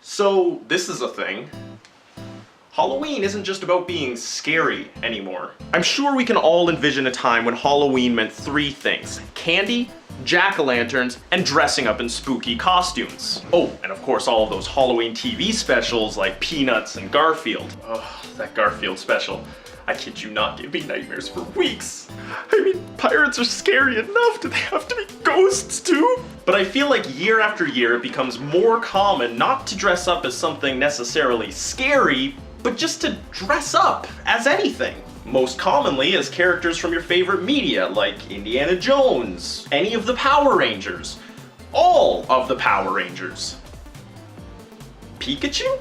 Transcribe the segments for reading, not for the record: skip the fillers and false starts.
So this is a thing. Halloween isn't just about being scary anymore. I'm sure we can all envision a time when Halloween meant three things: candy, jack-o'-lanterns, and dressing up in spooky costumes. Oh, and of course all of those Halloween TV specials like Peanuts and Garfield. Oh, that Garfield special. I kid you not, gave me nightmares for weeks. I mean, pirates are scary enough, do they have to be ghosts too? But I feel like year after year it becomes more common not to dress up as something necessarily scary, but just to dress up as anything. Most commonly as characters from your favorite media, like Indiana Jones, any of the Power Rangers, all of the Power Rangers. Pikachu?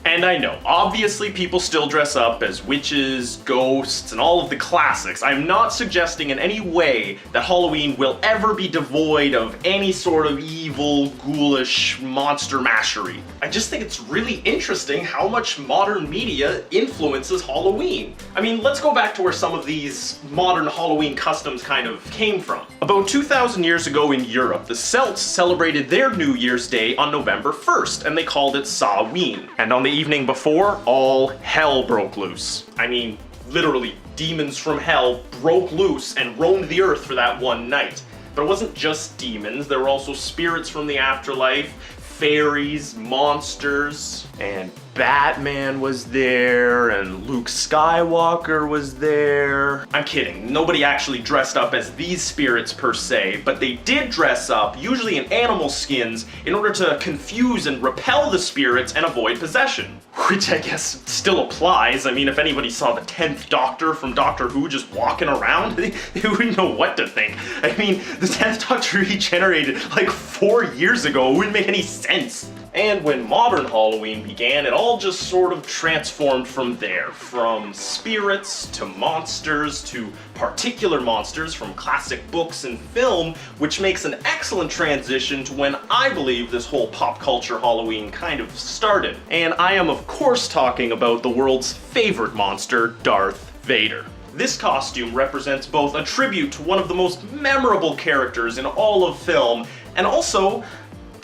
And I know, obviously people still dress up as witches, ghosts, and all of the classics. I'm not suggesting in any way that Halloween will ever be devoid of any sort of evil, ghoulish monster mashery. I just think it's really interesting how much modern media influences Halloween. I mean, let's go back to where some of these modern Halloween customs kind of came from. About 2,000 years ago in Europe, the Celts celebrated their New Year's Day on November 1st, and they called it Samhain. And on the evening before, all hell broke loose. I mean, literally, demons from hell broke loose and roamed the earth for that one night. But it wasn't just demons, there were also spirits from the afterlife, fairies, monsters, and Batman was there, and Luke Skywalker was there. I'm kidding, nobody actually dressed up as these spirits per se, but they did dress up, usually in animal skins, in order to confuse and repel the spirits and avoid possession. Which I guess still applies. I mean, if anybody saw the 10th Doctor from Doctor Who just walking around, they wouldn't know what to think. I mean, the 10th Doctor regenerated like 4 years ago. It wouldn't make any sense. And when modern Halloween began, it all just sort of transformed from there. From spirits to monsters to particular monsters from classic books and film, which makes an excellent transition to when I believe this whole pop culture Halloween kind of started. And I am of course talking about the world's favorite monster, Darth Vader. This costume represents both a tribute to one of the most memorable characters in all of film, and also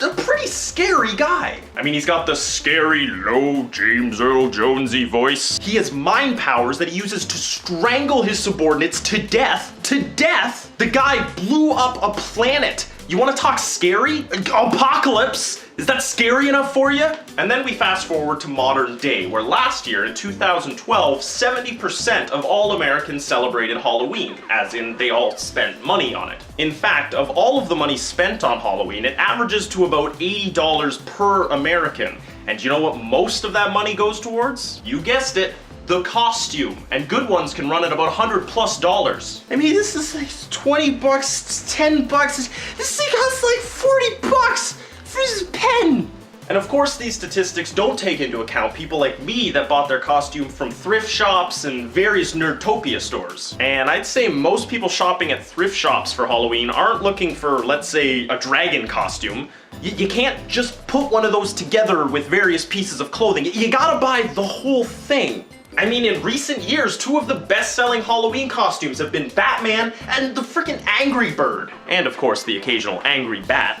a pretty scary guy. I mean, he's got the scary, low James Earl Jonesy voice. He has mind powers that he uses to strangle his subordinates to death. To death? The guy blew up a planet. You want to talk scary? Apocalypse? Is that scary enough for you? And then we fast forward to modern day, where last year in 2012, 70% of all Americans celebrated Halloween, as in they all spent money on it. In fact, of all of the money spent on Halloween, it averages to about $80 per American. And you know what most of that money goes towards? You guessed it. The costume, and good ones can run at about $100+. I mean, this is like 20 bucks, 10 bucks. This thing costs like 40 bucks for this pen. And of course, these statistics don't take into account people like me that bought their costume from thrift shops and various Nerdtopia stores. And I'd say most people shopping at thrift shops for Halloween aren't looking for, let's say, a dragon costume. You can't just put one of those together with various pieces of clothing. You gotta buy the whole thing. I mean, in recent years, 2 of the best-selling Halloween costumes have been Batman and the frickin' Angry Bird. And of course, the occasional Angry Bat.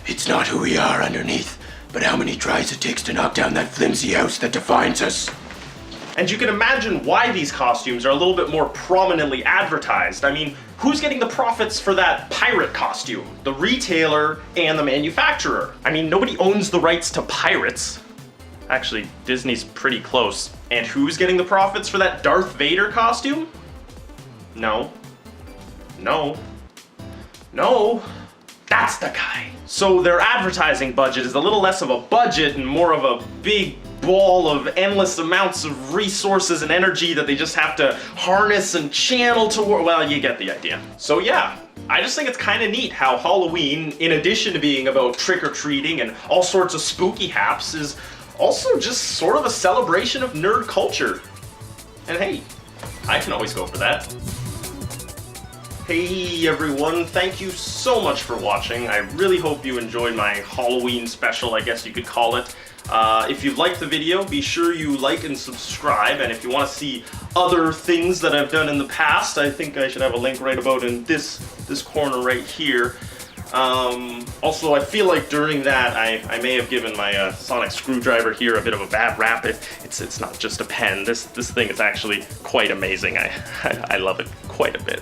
It's not who we are underneath, but how many tries it takes to knock down that flimsy house that defines us. And you can imagine why these costumes are a little bit more prominently advertised. I mean, who's getting the profits for that pirate costume? The retailer and the manufacturer. I mean, nobody owns the rights to pirates. Actually, Disney's pretty close. And who's getting the profits for that Darth Vader costume? No. No. No. That's the guy. So their advertising budget is a little less of a budget and more of a big ball of endless amounts of resources and energy that they just have to harness and channel toward. Well, you get the idea. So yeah, I just think it's kind of neat how Halloween, in addition to being about trick-or-treating and all sorts of spooky haps, is also just sort of a celebration of nerd culture. And hey, I can always go for that. Hey everyone, thank you so much for watching. I really hope you enjoyed my Halloween special, I guess you could call it. If you liked the video, be sure you like and subscribe, and if you want to see other things that I've done in the past, I think I should have a link right about in this corner right here. Also, I feel like during that, I may have given my sonic screwdriver here a bit of a bad rap. It's not just a pen. This thing is actually quite amazing. I love it quite a bit.